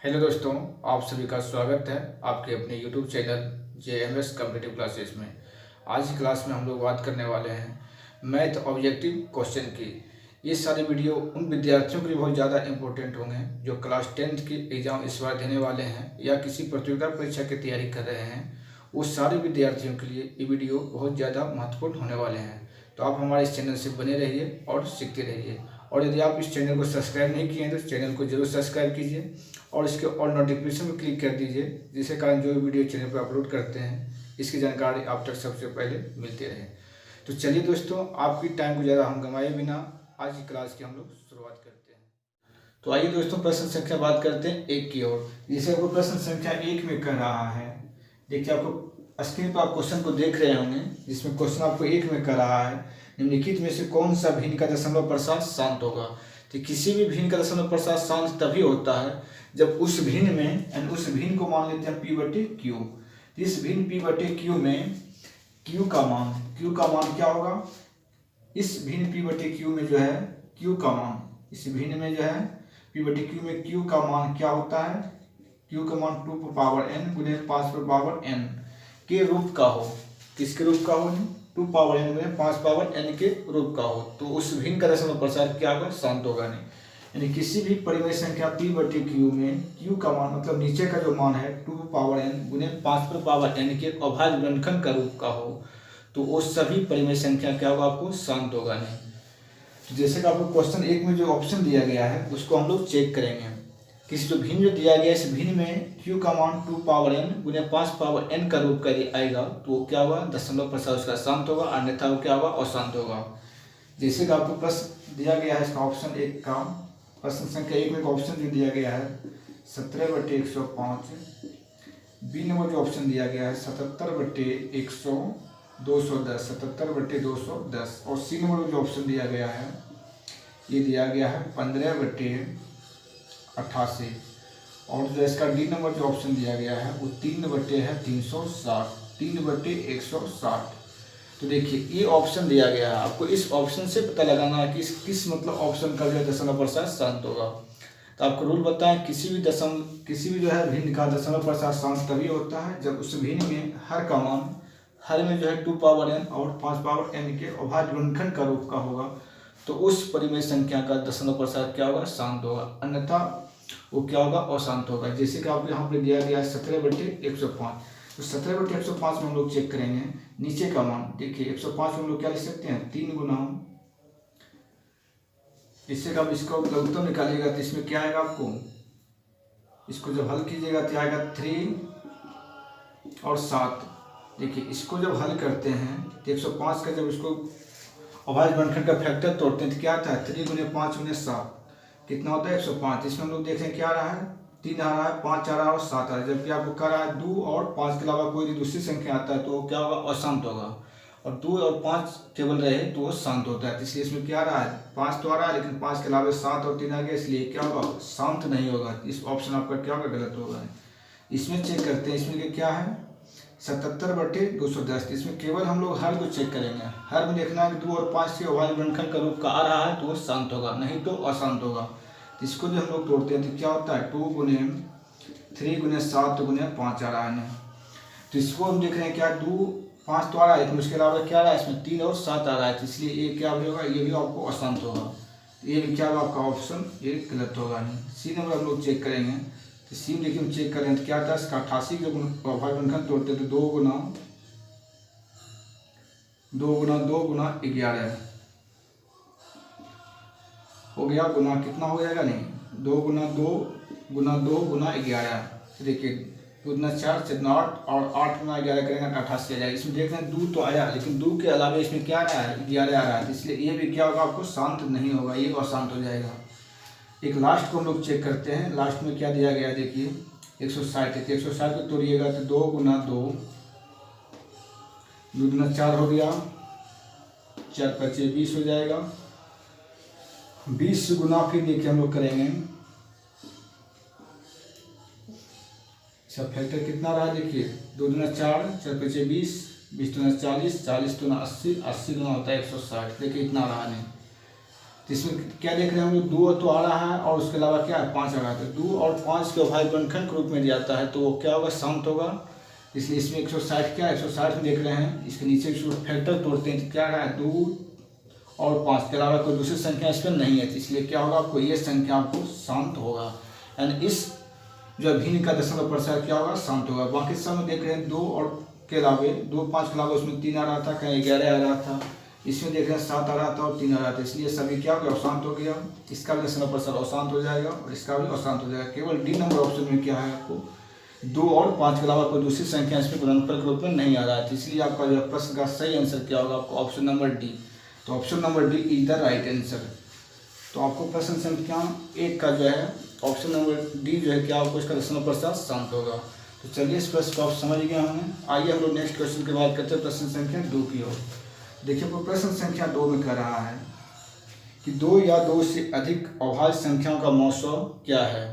Hello दोस्तों, आप सभी का स्वागत है आपके अपने YouTube channel JMS competitive classes में। आज की क्लास में हम लोग बात करने वाले हैं मैथ ऑब्जेक्टिव क्वेश्चन की। ये सारे वीडियो उन विद्यार्थियों के लिए बहुत ज़्यादा इंपॉर्टेंट होंगे जो क्लास 10th की एग्ज़ाम इस बार देने वाले हैं या किसी प्रतियोगिता परीक्षा की तैयारी कर रहे हैं। वो सारे विद्यार्थियों के लिए ये वीडियो बहुत ज़्यादा महत्वपूर्ण होने वाले हैं। तो आप हमारे इस चैनल से बने रहिए और सीखते रहिए। और यदि आप इस चैनल को सब्सक्राइब नहीं किए हैं तो चैनल को जरूर सब्सक्राइब कीजिए और इसके और नोटिफिकेशन पर क्लिक कर दीजिए, जिसके कारण जो भी वीडियो चैनल पर अपलोड करते हैं इसकी जानकारी आप तक सबसे पहले मिलती रहे। तो चलिए दोस्तों, आपकी टाइम को ज़्यादा हम गंवाए बिना आज की क्लास की हम लोग शुरुआत करते हैं। तो आइए दोस्तों, प्रश्न संख्या बात करते हैं एक की ओर। जैसे आपको प्रश्न संख्या एक में कर रहा है, देखिए आपको स्क्रीन पर आप क्वेश्चन को देख रहे होंगे, जिसमें क्वेश्चन आपको एक में कर रहा है निम्नलिखित में से कौन सा भिन्न का दशमलव प्रसार शांत होगा। तो किसी भी भिन्न का दशमलव प्रसार शांत तभी होता है जब उस भिन्न में, यानी उस भिन्न को मान लेते हैं P/Q। तो इस भिन्न P/Q में Q का मान क्या होगा। इस भिन्न P/Q में जो है Q का मान, इस भिन्न में जो है P/Q में Q का मान क्या होता है। Q का मान 2n गुने 5n के रूप का हो। किसके रूप का हो? 2n गुने 5n के रूप का हो। तो उस भिन्न का दशमलव प्रसार क्या होगा? शांत होगा नहीं। यानी किसी भी परिमेय संख्या P/Q में Q का मान, मतलब नीचे का जो मान है 2n गुने 5n के अभाज्य गुणनखंड का रूप का हो, तो वो सभी परिमेय संख्या क्या होगा? आपको शांत होगा नहीं। तो जैसे कि आपको क्वेश्चन एक में जो ऑप्शन दिया गया है उसको हम लोग चेक करेंगे। किसी जो भिन्न जो दिया गया है, इस भिन्न में Q का मान 2n गुने 5n का रूप का आएगा, तो वो क्या होगा? दशमलव प्रसार उसका शांत होगा, अन्यथा वो क्या होगा? अशांत होगा। जैसे कि आपको प्रश्न दिया गया है, इसका ऑप्शन एक का प्रश्न संख्या एक में ऑप्शन जो दिया गया है 17/105। बी नंबर जो ऑप्शन दिया गया है 77/210, 77/210। और सी नंबर जो ऑप्शन दिया गया है ये दिया गया है 15/88। और जो इसका डी नंबर जो ऑप्शन दिया गया है वो 3/360, 3/160। तो देखिए ये ऑप्शन दिया गया है, आपको इस ऑप्शन से पता लगाना है कि किस मतलब ऑप्शन का जो है दशमलव प्रसार शांत होगा। तो आपको रूल बताएं, किसी भी जो है भिन्न का दशमलव प्रसार शांत तभी होता है जब उस भिन्न में हर का मान, हर में जो है 2n और 5n के अभाज्य गुणनखंड का रूप का होगा, तो उस परिमेय संख्या का दशमलव प्रसार क्या होगा? शांत होगा, अन्यथा वो क्या होगा? अशांत होगा। जैसे कि आपको यहाँ पे दिया गया है 17/105। तो 17/105 में हम लोग चेक करेंगे नीचे का मान। देखिए 105 में हम लोग क्या लिख सकते हैं? 3 गुना, इससे कब इसका लघुत्तम निकालिएगा तो इसमें क्या आएगा आपको? इसको जब हल कीजिएगा तो आएगा 3 और 7। देखिए इसको जब हल करते हैं तो 105 का जब इसको अभाज्य गुणनखंड का फैक्टर तोड़ते हैं तो क्या आता है? 3 गुने 5 गुने 7 कितना होता है? 105। इसमें हम लोग देखें क्या आ रहा है? 3 आ रहा है, 5 आ रहा है और 7 आ रहा है। जबकि आपको कह रहा है 2 और 5 के अलावा कोई भी दूसरी संख्या आता है तो वो क्या होगा? अशांत होगा। और 2 और 5 केवल रहे तो वो शांत होता है। तो इसलिए इसमें क्या आ रहा है? 5 तो आ रहा है, लेकिन 5 के अलावा 7 और 3 आ गया, इसलिए क्या होगा? शांत नहीं होगा। इस ऑप्शन आपका क्या होगा? गलत होगा। इसमें चेक करते हैं, इसमें क्या है? 77/210। इसमें केवल हम लोग हर को चेक करेंगे। हर में देखना है कि 2 और 5 के अभाज्य गुणनखंड का रूप का आ रहा है तो वो शांत होगा, नहीं तो अशांत होगा। तो इसको जो हम लोग तोड़ते हैं तो क्या होता है? 2 गुने 3 गुने 7 गुने 5 आ रहा है। तो इसको हम देख रहे हैं क्या? 2 5 तो आ रहा है, लेकिन उसके अलावा क्या आ रहा है? इसमें 3 और 7 आ रहा है, तो इसलिए ये क्या होगा? ये भी आपको अशांत होगा। ये भी क्या होगा? आपका ऑप्शन ये गलत होगा नहीं। सी नंबर हम लोग चेक करेंगे तो सी देखिए हम चेक करें तो क्या था? इसका 88 जब अभाज्य गुणनखंड तोड़ते तो 2 गुना 11 हो गया, गुना कितना हो जाएगा? नहीं, 2 गुना 11। देखिए 2 गुना 4 7 8 और 8 गुना 11 करेंगे तो 88 आ जाएगा। इसमें देख रहे हैं 2 तो आया, लेकिन 2 के अलावा इसमें क्या आ रहा है? 11 आ रहा है, इसलिए ये भी क्या होगा? आपको शांत नहीं होगा, ये अशांत हो जाएगा। एक लास्ट को हम लोग चेक करते हैं। लास्ट में क्या दिया गया? देखिए 160 है, तो 160 को तोड़िएगा तो 2 गुना 2 गुना 4 हो गया, 4 5 20 हो जाएगा। 20 गुना फिर देखिए हम लोग करेंगे, सब फैक्टर कितना रहा? देखिए 2 गुना 4, 4 5 20, 20 गुना 40, 40 गुना 80, 80 गुना होता है 160। देखिए इतना रहा नहीं। तो इसमें क्या देख रहे हैं हम लोग, 2 तो आ रहा है और उसके अलावा क्या है 5 आ रहा है। तो 2 और 5 के अभाज्य गुणनखंड के रूप में दिया जाता है तो वो क्या होगा, शांत होगा। इसलिए इसमें 160 क्या है, 160 में देख रहे हैं, इसके नीचे फैक्टर तोड़ते हैं तो क्या रहा है 2 और 5 के अलावा कोई दूसरी संख्या इसमें नहीं है। तो इसलिए क्या होगा, आपको ये संख्या आपको शांत होगा, यानी इस जो भिन्न का दशमलव प्रसार क्या होगा, शांत होगा। बाकी सब में देख रहे हैं 2 और के अलावे 2 5 के अलावा उसमें 3 आ रहा था, कहीं 11 आ रहा था, इसमें देख रहे हैं 7 आ रहा था और 3 आ रहा था। इसलिए सभी क्या हो गया, अशांत हो गया। इसका भी दशमलव प्रसार अशांत हो जाएगा और इसका भी अशांत हो जाएगा। केवल डी नंबर ऑप्शन में क्या है, आपको 2 और 5 के अलावा कोई दूसरी संख्या इसमें गुणनफल के रूप में नहीं आ रहा है। इसलिए आपका जो प्रश्न का सही आंसर क्या होगा, आपको ऑप्शन नंबर डी। तो option number D is the right answer. तो आपको प्रश्न संख्या 1 का जो है ऑप्शन नंबर डी जो है क्या, आपको इसका दशमलव प्रसार शांत होगा। तो चलिए इस प्रश्न को आप समझ गए हमें। आइए हम लोग नेक्स्ट क्वेश्चन की बात करते हैं, प्रश्न संख्या 2 की ओर। देखिए प्रश्न संख्या 2 में कह रहा है कि 2 या 2 से अधिक अभाज्य संख्याओं का मौसो क्या है।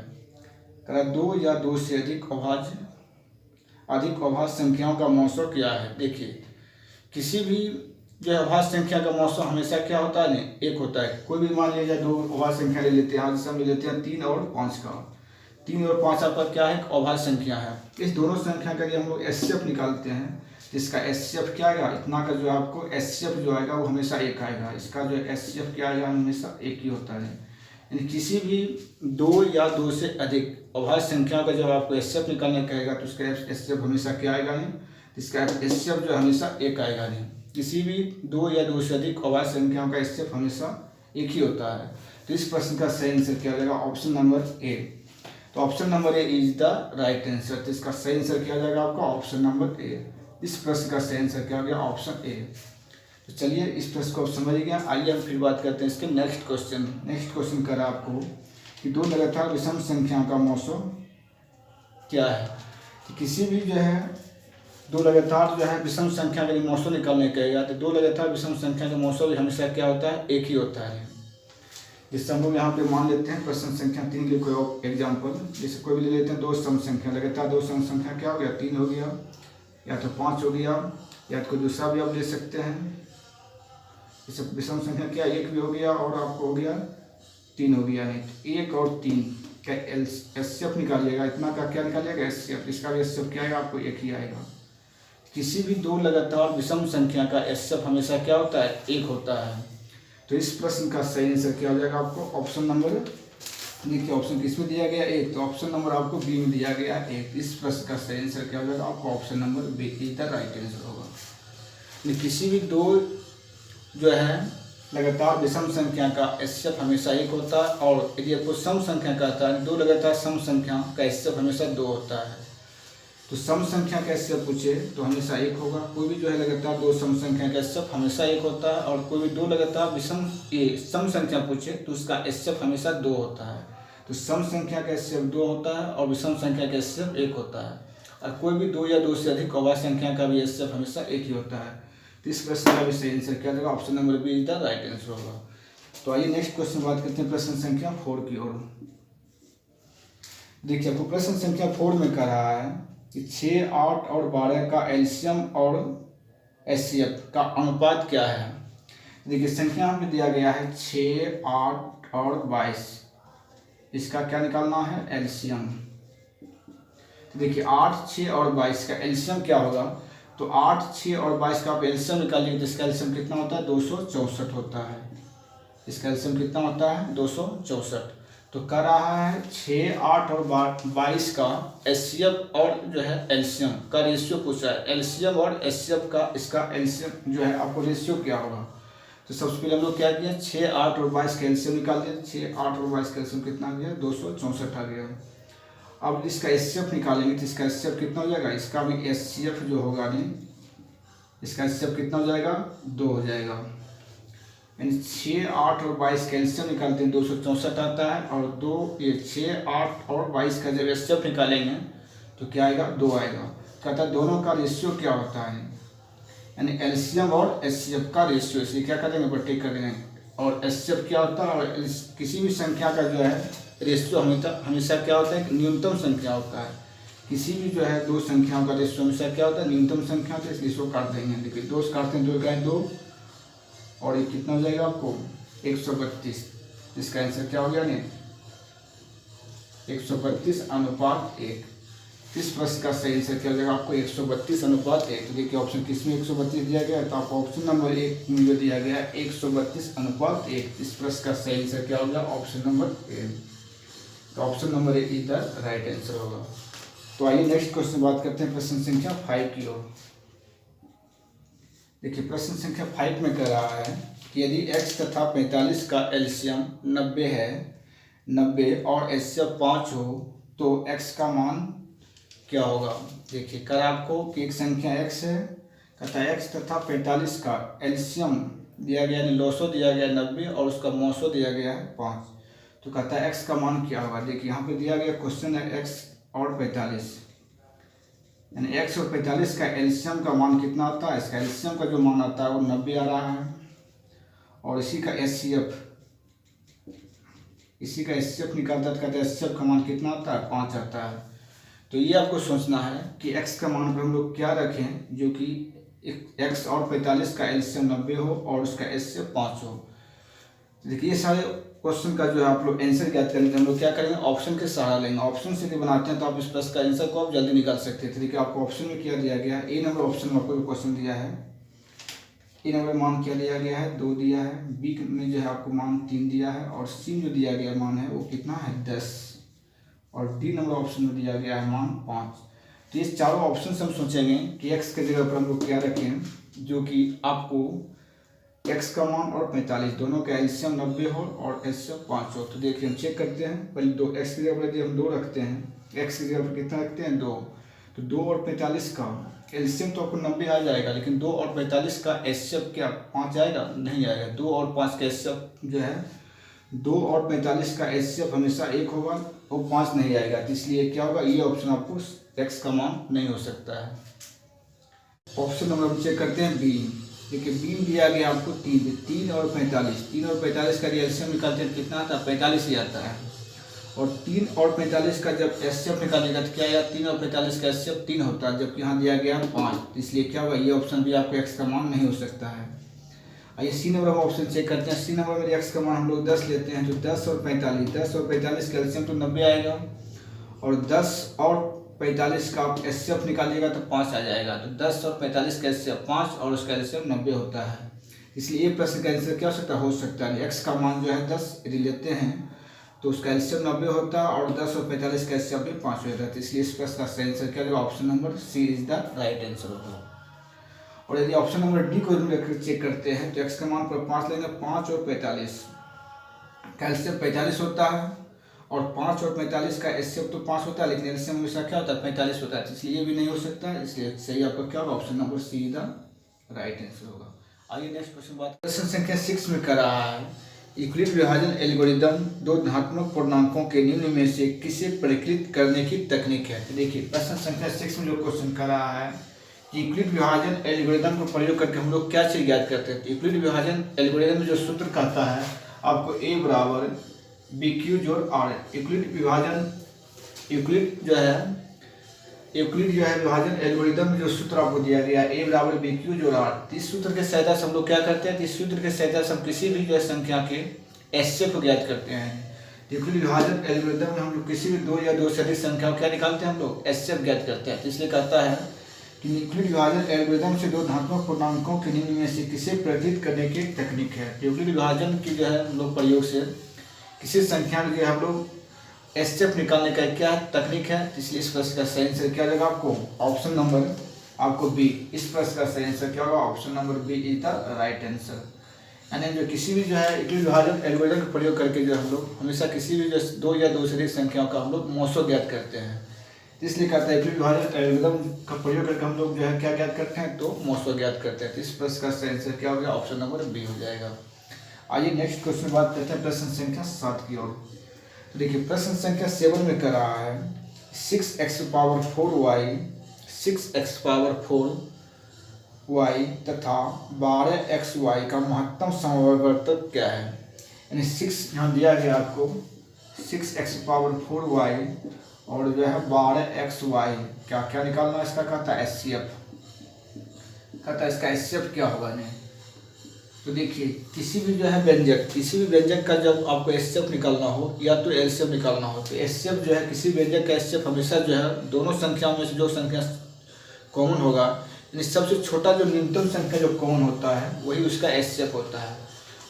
कह रहा है 2 या 2 से अधिक अभाज्य संख्याओं का मौसो क्या है। देखिए किसी भी जो है अभाज्य संख्या का मौसम हमेशा क्या होता है, नहीं 1 होता है। कोई भी मान लीजिए 2 अभाज्य संख्या ले लेते हैं, आज जैसे हम ले लेते हैं 3 और 5 का। 3 और 5 आपका क्या है, एक अभाज्य संख्या है। इस दोनों संख्या का यदि हम लोग एचसीएफ निकालते हैं, इसका एचसीएफ क्या आएगा, इतना का जो आपको एचसीएफ जो आएगा वो हमेशा 1 आएगा। इसका जो एचसीएफ क्या आएगा, हमेशा 1 ही होता है। यानी किसी भी 2 या 2 से अधिक अभाज्य संख्या का जब आपको एचसीएफ निकालने कहेगा तो उसका एचसीएफ हमेशा क्या आएगा, नहीं इसका एचसीएफ जो हमेशा 1 आएगा। नहीं किसी भी 2 या 2 से अधिक अभाज्य संख्याओं का एचसीएफ हमेशा 1 ही होता है। तो इस प्रश्न का सही आंसर क्या जाएगा, ऑप्शन नंबर ए। तो option number A is the right answer. तो इसका सही आंसर क्या जाएगा आपका, ऑप्शन नंबर ए। इस प्रश्न का सही आंसर क्या हो गया, ऑप्शन ए। तो चलिए इस प्रश्न को आप समझ गया। आइए हम फिर बात करते हैं इसके नेक्स्ट क्वेश्चन। नेक्स्ट क्वेश्चन कर रहा आपको कि 2 लगातार विषम संख्याओं का मौसो क्या है। तो किसी भी जो है 2 लगातार जो है विषम संख्या का मौसो निकालने कहेगा तो 2 लगातार विषम संख्या का मौसो हमेशा क्या होता है, 1 ही होता है। जिससे हम लोग यहाँ पे मान लेते हैं प्रश्न संख्या 3 के कोई एग्जाम्पल, जैसे कोई भी ले लेते हैं 2 सम संख्या, लगातार 2 सम संख्या क्या हो गया, 3 हो गया, या तो 5 हो गया, या तो कोई दूसरा भी आप ले सकते हैं। जैसे विषम संख्या क्या, 1 भी हो गया और आपको हो गया 3 हो गया। नहीं 1 और 3 क्या एचसीएफ निकालिएगा, इतना का क्या निकालिएगा एचसीएफ, इसका भी एचसीएफ क्या आएगा, आपको 1 ही आएगा। किसी भी 2 लगातार विषम संख्या का एचसीएफ हमेशा क्या होता है, 1 होता है। तो इस प्रश्न का सही आंसर क्या हो जाएगा आपको, ऑप्शन नंबर, देखिए ऑप्शन किसमें दिया गया 1, तो ऑप्शन नंबर आपको बी में दिया गया 1। इस प्रश्न का सही आंसर क्या हो जाएगा आपको, option number B is the right answer होगा। किसी भी 2 जो है लगातार विषम संख्या का एचसीएफ हमेशा 1 होता है, और यदि आपको सम संख्या कहता है 2 लगातार सम संख्या का एचसीएफ हमेशा 2 होता है। तो सम संख्या का एचसीएफ पूछे तो हमेशा 1 होगा। कोई भी जो है लगातार 2 सम संख्या का एचसीएफ हमेशा 1 होता है, और कोई भी 2 लगातार विषम सम संख्या पूछे तो उसका एचसीएफ हमेशा 2 होता है। तो सम संख्या का एचसीएफ 2 होता है और विषम संख्या का एचसीएफ 1 होता है, और कोई भी 2 या 2 से अधिक अभाज्य संख्या का भी एचसीएफ हमेशा 1 ही होता है। तो इस प्रश्न का भी सही आंसर क्या देगा, option number B is the right answer होगा। तो आइए नेक्स्ट क्वेश्चन बात करते हैं प्रश्न संख्या 4 की ओर। देखिए आपको प्रश्न संख्या 4 में कह रहा है कि 6, 8 और 12 का एलसीएम और एचसीएफ का अनुपात क्या है। देखिए संख्या में दिया गया है 6, 8 और 22, इसका क्या निकालना है, एलसीएम। तो देखिए 8, 6 और 22 का एलसीएम क्या होगा, तो 8, 6 और 22 का आप एलसीएम निकालेंगे तो इसका एलसीएम कितना होता है, 264 होता है। इसका एलसीएम कितना होता है, 264। तो कह रहा है 6, 8 और 22 का एचसीएफ और जो है एलसीएम का रेशियो पूछा है। एलसीएम और एचसीएफ का इसका एलसीएम जो है आपको रेशियो क्या होगा। तो सबसे पहले हम लोग क्या किया, 6, 8 और 22 का एलसीएम निकाल दिया। 6, 8 और 22 का एलसीएम कितना आ गया, 264 आ गया। अब इसका एचसीएफ निकालेंगे तो इसका एचसीएफ कितना हो जाएगा, इसका भी एचसीएफ जो होगा नहीं, इसका एचसीएफ कितना हो जाएगा, 2 हो जाएगा। यानी 6, 8 और 22 का एलसीएम निकालते हैं 264 आता है, और 6, 8 और 22 का जब एचसीएफ निकालेंगे तो क्या आएगा, 2 आएगा। कहता है दोनों का रेशियो क्या होता है, यानी एलसीएम और एचसीएफ का रेशियो, इसलिए क्या करेंगे, बट्टे करेंगे। और एचसीएफ क्या होता है, और किसी भी संख्या का जो है रेशियो हमेशा क्या होता है, न्यूनतम संख्या होता है। किसी भी जो है 2 संख्याओं का रेशियो हमेशा क्या होता है, न्यूनतम संख्या होता है, इसलिए इसको काट देंगे। देखिए 2 काटते हैं, 2 का 2, और ये कितना हो जाएगा आपको, 132। इसका आंसर क्या हो गया नहीं 132:1। इस प्रश्न का सही आंसर क्या हो जाएगा आपको 132:1। तो देखिए ऑप्शन किसमें 132 दिया गया है, तो आपको ऑप्शन नंबर 1 में जो दिया गया है 132:1। इस प्रश्न का सही आंसर क्या हो गया ऑप्शन नंबर ए। तो option number A is the right answer होगा। तो आइए नेक्स्ट क्वेश्चन बात करते हैं प्रश्न संख्या 5 की ओर। देखिए प्रश्न संख्या 5 में कह रहा है कि यदि x तथा 45 का एलसीएम 90 है, 90 और एचसीएफ 5 हो तो x का मान क्या होगा। देखिए कर आपको कि एक संख्या x है, कहता है x तथा 45 का एलसीएम दिया गया यानी लॉसो दिया गया 90 और उसका मौसो दिया गया है 5, तो कहता है x का मान क्या होगा। देखिए यहाँ पे दिया गया क्वेश्चन है x और 45 यानी x और 45 का एलसीएम का मान कितना आता है। इसका एलसीएम का जो मान आता है वो 90 आ रहा है और इसी का एचसीएफ निकालता है, तो कहते हैं एचसीएफ का मान कितना आता है 5 आता है। तो ये आपको सोचना है कि x का मान पर हम लोग क्या रखें जो कि x और 45 का एलसीएम 90 हो और उसका एचसीएफ 5 हो। देखिए ये सारे क्वेश्चन का जो है आप लोग आंसर ज्ञात करेंगे, हम लोग क्या करेंगे ऑप्शन के सहारा लेंगे। ऑप्शन से भी बनाते हैं तो आप इस प्रश्न का आंसर को आप जल्दी निकाल सकते थे। देखिए आपको ऑप्शन में क्या दिया गया है, ए नंबर ऑप्शन में आपको क्वेश्चन दिया है, ए नंबर मान क्या दिया गया है 2 दिया है, बी में जो है आपको मान 3 दिया है और सी में जो दिया गया मान है वो कितना है 10 और डी नंबर ऑप्शन में दिया गया है मान 5। तो ये चारों ऑप्शन से हम सोचेंगे कि एक्स के जगह पर हम लोग क्या रखें जो कि आपको x का मान और 45 दोनों का एलसीएम 90 हो और एचसीएफ 5 हो। तो देखिए हम चेक करते हैं, पहले 2 x की जगह पर यदि हम 2 रखते हैं, x की जगह पर कितना रखते हैं 2, तो 2 और 45 का एलसीएम तो आपको 90 आ जाएगा, लेकिन 2 और 45 का एचसीएफ क्या 5 आएगा, नहीं आएगा। 2 और 5 का एचसीएफ जो है 2 और 45 का एचसीएफ हमेशा 1 होगा, वो 5 नहीं आएगा, तो इसलिए क्या होगा ये ऑप्शन आपको x का मान नहीं हो सकता है। ऑप्शन नंबर हम चेक करते हैं बी। देखिए बी में दिया गया आपको 3 और 45 का एलसीएम निकालते हैं कितना आता है 45 ही आता है और 3 और 45 का जब एचसीएफ निकालेगा तो क्या आएगा 3 और 45 का एचसीएफ 3 होता है, जबकि यहाँ दिया गया 5, इसलिए क्या होगा ये ऑप्शन भी आपको x का मान नहीं हो सकता है। आइए सी नंबर हम ऑप्शन चेक करते हैं। सी नंबर में x का मान हम लोग 10 लेते हैं, तो 10 और 45 का एलसीएम तो 90 आएगा और 10 और 45 का आप एचसीएफ निकालिएगा तो 5 आ जाएगा, तो 10 और 45 का एचसीएफ 5 और उसका एलसीएम 90 होता है, इसलिए ये प्रश्न का आंसर क्या हो सकता है x का मान जो है 10 यदि लेते हैं तो उसका एलसीएम 90 होता है और 10 और 45 का एचसीएफ भी 5 होता है, तो इसलिए इस प्रश्न का सही आंसर क्या होगा option number C is the right answer होगा। और यदि ऑप्शन नंबर डी को चेक करते हैं तो x का मान पर 5 लेंगे, 5 और 45 का एलसीएम 45 होता है और 5 और 45 का एचसीएफ तो 5 होता है, लेकिन एलसीएम हमेशा क्या होता है 45 होता है, इसलिए ये भी नहीं हो सकता है, इसलिए सही आपका क्या होगा option number see the right answer होगा। आइए नेक्स्ट क्वेश्चन बात प्रश्न संख्या 6 में कर रहा है यूक्लिड विभाजन एल्गोरिदम दो धनात्मक पूर्णांकों के निम्न में से किसे परिकलित करने की तकनीक है। तो देखिए प्रश्न संख्या 6 में जो क्वेश्चन कर रहा है यूक्लिड विभाजन एल्गोरिदम को प्रयोग करके हम लोग क्या चीज ज्ञात करते हैं। यूक्लिड विभाजन एल्गोरिदम में जो सूत्र कहता है आपको a बराबर बी क्यू जोड़ आर। यूक्लिड जो है विभाजन एल्गोरिदम में जो सूत्र आपको दिया गया है a बराबर बी क्यू जोड़ आर। इस सूत्र के सहायता से हम लोग क्या करते हैं, इस सूत्र के सहायता से हम किसी भी जो संख्या के एचसीएफ को ज्ञात करते हैं। यूक्लिड विभाजन एल्गोरिदम में हम लोग किसी भी 2 या 2 से अधिक संख्याओं क्या निकालते हैं हम लोग एचसीएफ ज्ञात करते हैं। तो इसलिए कहता है कि यूक्लिड विभाजन एल्गोरिदम से दो धनात्मक पूर्णांकों के निम्न में से किसे परिकलित करने की तकनीक है। यूक्लिड विभाजन की जो है हम लोग प्रयोग से किसी संख्या में हम लोग एचसीएफ निकालने का क्या तकनीक है, इसलिए इस प्रश्न का सही आंसर क्या होगा आपको ऑप्शन नंबर आपको बी। इस प्रश्न का सही आंसर क्या होगा option number B is the right answer. यानी जो किसी भी जो है यूक्लिड विभाजन एल्गोरिदम का प्रयोग करके जो हम लोग हमेशा किसी भी जो 2 या 2 से अधिक संख्याओं का हम लोग मौसो ज्ञात करते हैं, इसलिए कहता है यूक्लिड विभाजन एल्गोरिदम का प्रयोग करके हम लोग जो है क्या ज्ञात करते हैं तो मौसो ज्ञात करते हैं। तो इस प्रश्न का सही आंसर क्या हो गया ऑप्शन नंबर बी हो जाएगा। आइए नेक्स्ट क्वेश्चन बात करते हैं प्रश्न संख्या 7 की ओर। तो देखिए प्रश्न संख्या 7 में कर रहा है 6x पावर 4y तथा 12xy का महत्तम समवर्तक क्या है। यानी 6 यहाँ दिया गया आपको 6x पावर 4y और जो है 12xy क्या क्या निकालना इसका कहता है एचसीएफ, कहता है इसका एचसीएफ क्या होगा नहीं। तो देखिए किसी भी जो है व्यंजक का जब आपको एचसीएफ निकालना हो या तो एलसीएम निकालना हो, तो एचसीएफ जो है किसी व्यंजक का एचसीएफ हमेशा जो है दोनों संख्याओं में से जो संख्या कॉमन होगा, यानी सबसे छोटा जो न्यूनतम संख्या जो कॉमन होता है वही उसका एचसीएफ होता है।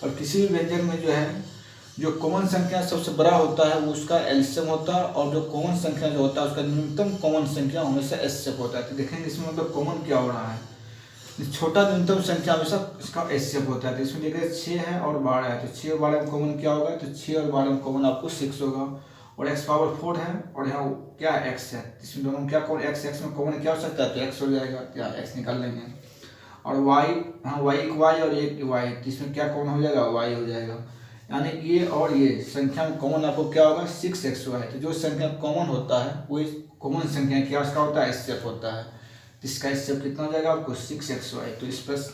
और किसी भी व्यंजक में जो है जो कॉमन संख्या सबसे बड़ा होता है वो उसका एलसीएम होता है, और जो कॉमन संख्या जो होता है उसका न्यूनतम कॉमन संख्या हमेशा एचसीएफ होता है। तो देखेंगे इसमें मतलब कॉमन क्या हो रहा है, छोटा न्यूनतम संख्या हमेशा इसका एचसीएफ होता है। तो इसमें देखिए 6 है और 12 है, तो 6 और 12 में कॉमन क्या होगा, तो 6 और 12 में कॉमन आपको 6 होगा, और x पावर 4 है और यहाँ क्या x है, इसमें दोनों में क्या कॉमन x में कॉमन क्या हो सकता है, तो x हो जाएगा, क्या x निकाल लेंगे। और y, हाँ y एक y और एक y, तो इसमें क्या कॉमन हो जाएगा, y हो जाएगा। यानी ये और ये संख्या में कॉमन आपको क्या होगा 6xy, तो जो संख्या कॉमन होता है वही कॉमन संख्या क्या उसका होता है, एचसीएफ होता है। इसका एचसीएफ कितना हो जाएगा आपको 6xy। तो इस प्रश्न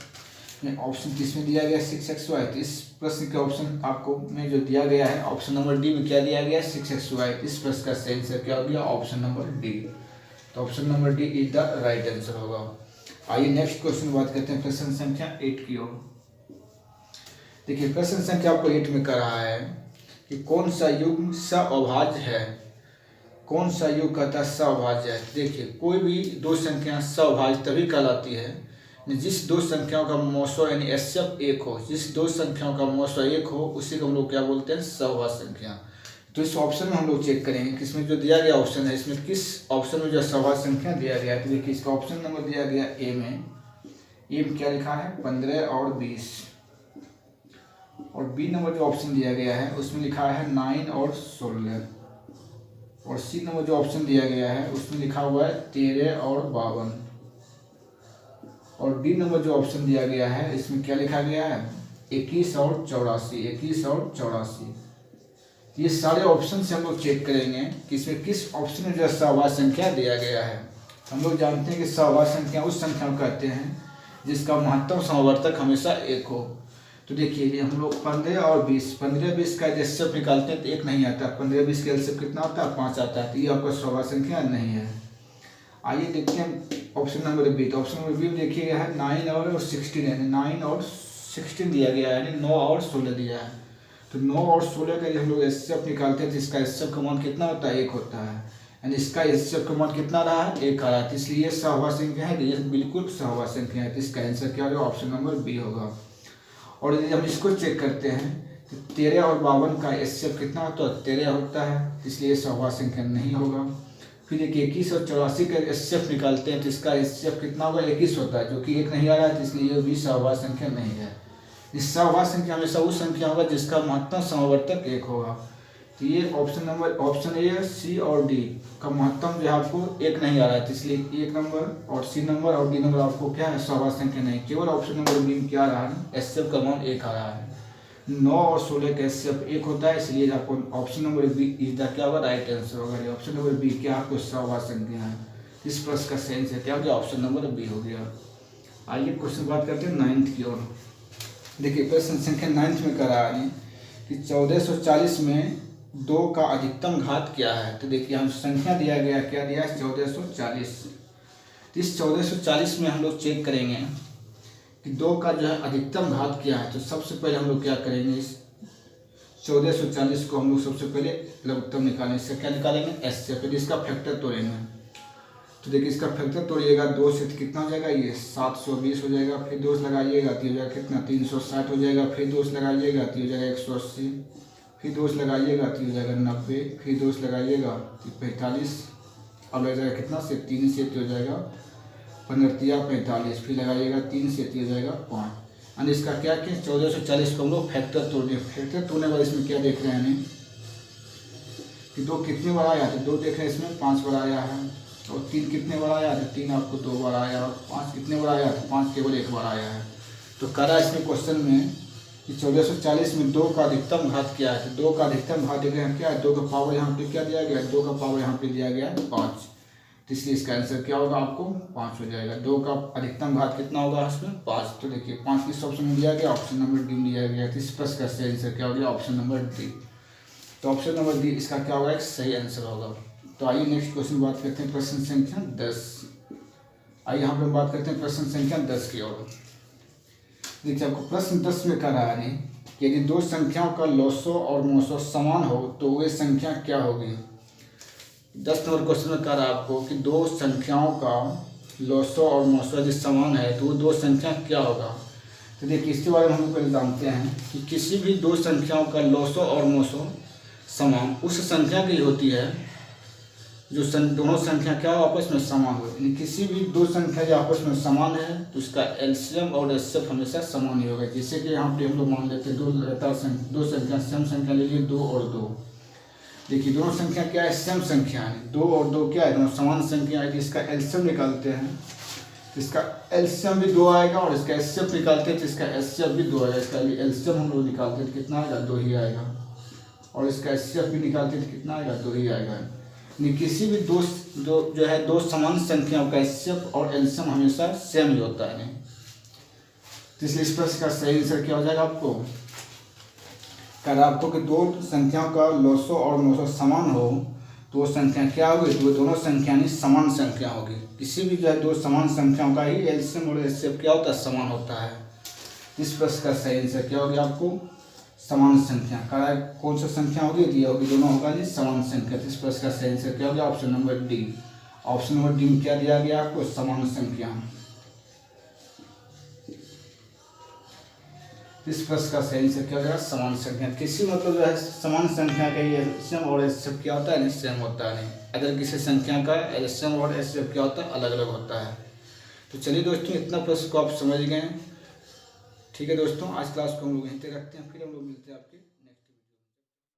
में ऑप्शन किसमें दिया गया 6xy, तो इस प्रश्न के ऑप्शन आपको में जो दिया गया है ऑप्शन नंबर डी में क्या दिया गया है 6xy। इस प्रश्न का सही आंसर क्या हो गया, ऑप्शन नंबर डी। तो option number D is the right answer होगा। आइए नेक्स्ट क्वेश्चन बात करते हैं प्रश्न संख्या 8 की ओर। देखिए प्रश्न संख्या आपको 8 में कर रहा है कि कौन सा युग्म सअभाज्य है, कौन सा युग कहता है सअभाज्य है। देखिए कोई भी दो संख्या सअभाज्य तभी कहलाती है जिस दो संख्याओं का मौसो यानी एचसीएफ 1 हो, जिस दो संख्याओं का मौसो 1 हो उसी को हम लोग क्या बोलते हैं, सहभाज्य संख्या। तो इस ऑप्शन में हम लोग चेक करेंगे किसमें जो दिया गया ऑप्शन है इसमें किस ऑप्शन में जो सहभाज्य संख्या दिया गया है। तो देखिए इसका ऑप्शन नंबर दिया गया ए में क्या लिखा है 15 और 20, और बी नंबर जो ऑप्शन दिया गया है उसमें लिखा है 9 और 16, और सी नंबर जो ऑप्शन दिया गया है उसमें लिखा हुआ है 13 और 52, और डी नंबर जो ऑप्शन दिया गया है इसमें क्या लिखा गया है 21 और 84। ये सारे ऑप्शन से हम लोग चेक करेंगे कि इसमें किस ऑप्शन में जो सहभाज्य संख्या दिया गया है। हम लोग जानते हैं कि सहभाज्य संख्या उस संख्या को कहते हैं जिसका महत्तम समवर्तक हमेशा 1 हो। तो देखिए हम लोग 15 और 20 का एचसीएफ निकालते हैं तो 1 नहीं आता, 15-20 का एचसीएफ कितना आता है 5 आता है, तो ये आपका सहभाज्य संख्या नहीं है। आइए देखते हैं ऑप्शन नंबर बी। तो ऑप्शन नंबर बी में देखिए है 9 और 16 है, 9 और 16 दिया गया है यानी 9 और 16 दिया है। तो 9 और 16 का हम लोग एचसीएफ निकालते हैं तो इसका एचसीएफ का मान कितना होता है 1 होता है, यानी इसका एचसीएफ का मान कितना रहा है 1 आ रहा है, इसलिए सहभाज्य संख्या है, ये बिल्कुल सहभाज्य संख्या है। तो इसका आंसर क्या होगा, ऑप्शन नंबर बी होगा। और यदि हम इसको चेक करते हैं तो 13 और 52 का एचसीएफ कितना होता है 13 होता है, इसलिए सहभाज्य संख्या नहीं होगा। फिर एक 21 और 84 का एचसीएफ निकालते हैं तो इसका एचसीएफ कितना होगा 21 होता है, जो कि 1 नहीं आ रहा है, तो इसलिए ये भी सहभाज्य संख्या नहीं है। इस सहभाज्य संख्या हमेशा वो संख्या होगा जिसका महत्तम समवर्तक 1 होगा। तो ये ऑप्शन ए सी और डी का महत्तम जो है आपको 1 नहीं आ रहा है, तो इसलिए 1 नंबर और सी नंबर और डी नंबर आपको क्या है सहभाज्य संख्या नहीं, केवल ऑप्शन नंबर बी में क्या आ रहा है एचसीएफ का मान 1 आ रहा है। 9 और 16 का एचसीएफ 1 होता है, इसलिए आपको option number B is the क्या होगा राइट आंसर होगा। ऑप्शन नंबर बी क्या आपको सहभाज्य संख्या है। इस प्रश्न का सही आंसर क्या हो गया, ऑप्शन नंबर बी हो गया। आइए क्वेश्चन बात करते हैं 9th की ओर। देखिए प्रश्न संख्या 9th में कर रहा है कि 1440 में 2 का अधिकतम घात क्या है। तो देखिए हम संख्या दिया गया क्या दिया है 1440। इस 1440 में हम लोग चेक करेंगे कि 2 का जो है अधिकतम घात क्या है। तो सबसे पहले हम लोग क्या करेंगे, इस 1440 को हम लोग सबसे पहले लघुत्तम निकालेंगे। इससे क्या निकालेंगे एचसीएफ, फिर इसका फैक्टर तोड़ेंगे। तो देखिए इसका फैक्टर तोड़िएगा 2 से कितना हो जाएगा ये 720 हो जाएगा, फिर 2 लगाइएगा तो हो जाएगा कितना 360 हो जाएगा, फिर 2 लगाइएगा तो हो जाएगा 180, फिर 2 लगाइएगा तो हो जाएगा 90, फिर 2 लगाइएगा तो 45, अब लग जाएगा कितना से 3 से हो जाएगा 15-45, फिर लगाइएगा 3 से हो जाएगा 5। यानी इसका क्या कि 1440 को हम लोग फैक्टर तोड़ दिए। फैक्टर तोड़ने वाले इसमें क्या देख रहे हैं कि 2 कितने बार आया, तो 2 देख रहे हैं इसमें 5 बार आया है, और 3 कितने बार आया, तो 3 आपको 2 बार आया, और 5 कितने बार आया, तो 5 केवल 1 बार आया है। तो करा इसमें क्वेश्चन में कि 1440 में 2 का अधिकतम घात क्या है। तो 2 का अधिकतम घात देख रहे हैं क्या है, 2 का पावर यहाँ पे क्या दिया गया, 2 का पावर यहाँ पे दिया गया है 5, तो इसलिए इसका आंसर क्या होगा आपको 5 हो जाएगा। 2 का अधिकतम घात कितना होगा इसमें 5। तो देखिए 5 किस ऑप्शन में दिया गया, ऑप्शन नंबर डी में दिया गया। तो इस प्रश्न का सही आंसर क्या हो गया, ऑप्शन नंबर डी। तो ऑप्शन नंबर डी इसका क्या होगा, एक सही आंसर होगा। तो आइए नेक्स्ट क्वेश्चन बात करते हैं प्रश्न संख्या 10। आइए हम लोग बात करते हैं प्रश्न संख्या 10 की ओर। देखिए आपको प्रश्न 10 में कह रहा है कि यदि दो संख्याओं का लॉसो और मोसो समान हो तो वे संख्या क्या होगी। 10 नंबर क्वेश्चन में कह रहा है आपको कि दो संख्याओं का लॉसो और मोसो यदि समान है तो वो दो संख्या क्या होगा। तो देखिए इसके बारे में हम पहले जानते हैं कि किसी भी दो संख्याओं का लॉसो और मोसो समान उस संख्या की होती है जो दोनों संख्या क्या हो आपस में समान हो। यानी किसी भी दो संख्या जो आपस में समान है तो उसका एलसीएम और एचसीएफ हमेशा समान ही होगा। जैसे कि यहाँ पे हम लोग मान लेते हैं दो संख्या सेम संख्या ले लिए 2 और 2। देखिए दोनों संख्या क्या है, सेम संख्या है। 2 और 2 क्या है, दोनों समान संख्या है। इसका एलसीएम निकालते हैं तो इसका एलसीएम भी 2 आएगा और इसका एचसीएफ निकालते हैं तो इसका एचसीएफ भी 2 आएगा। इसका एलसीएम हम लोग निकालते हैं तो कितना आएगा, 2 ही आएगा। और इसका एचसीएफ भी निकालते हैं तो कितना आएगा, 2 ही आएगा। नहीं किसी भी दो समान संख्याओं का एचसीएफ और एलसीएम हमेशा सेम ही होता है। नहीं तो इसलिए इस प्रश्न का सही आंसर क्या हो जाएगा आपको, कह रहा आपको कि दो संख्याओं का लॉसो और मोसो समान हो तो वो संख्या क्या होगी, तो वो दोनों संख्या नहीं समान संख्या होगी। किसी भी दो समान संख्याओं का ही एलसीएम और एचसीएफ क्या होता है, समान होता है। इस प्रश्न का सही आंसर क्या होगी आपको, समान संख्या। कह कौन सा संख्या होगी, ये होगी दोनों होगा जी समान संख्या। इस प्रश्न का सही आंसर क्या होगा, option number D. Option number D में क्या दिया गया आपको, समान संख्या। इस प्रश्न का सही आंसर क्या होगा, समान संख्या। किसी मतलब जो है समान संख्या का ये एलसीएम और एचसीएफ क्या होता है, नहीं सेम होता है। नहीं अगर किसी संख्या का एलसीएम और एचसीएफ क्या होता है, अलग अलग होता है। तो चलिए दोस्तों इतना प्रश्न को आप समझ गए। ठीक है दोस्तों, आज क्लास को हम लोग यहीं तक रखते हैं, फिर हम लोग मिलते हैं आपके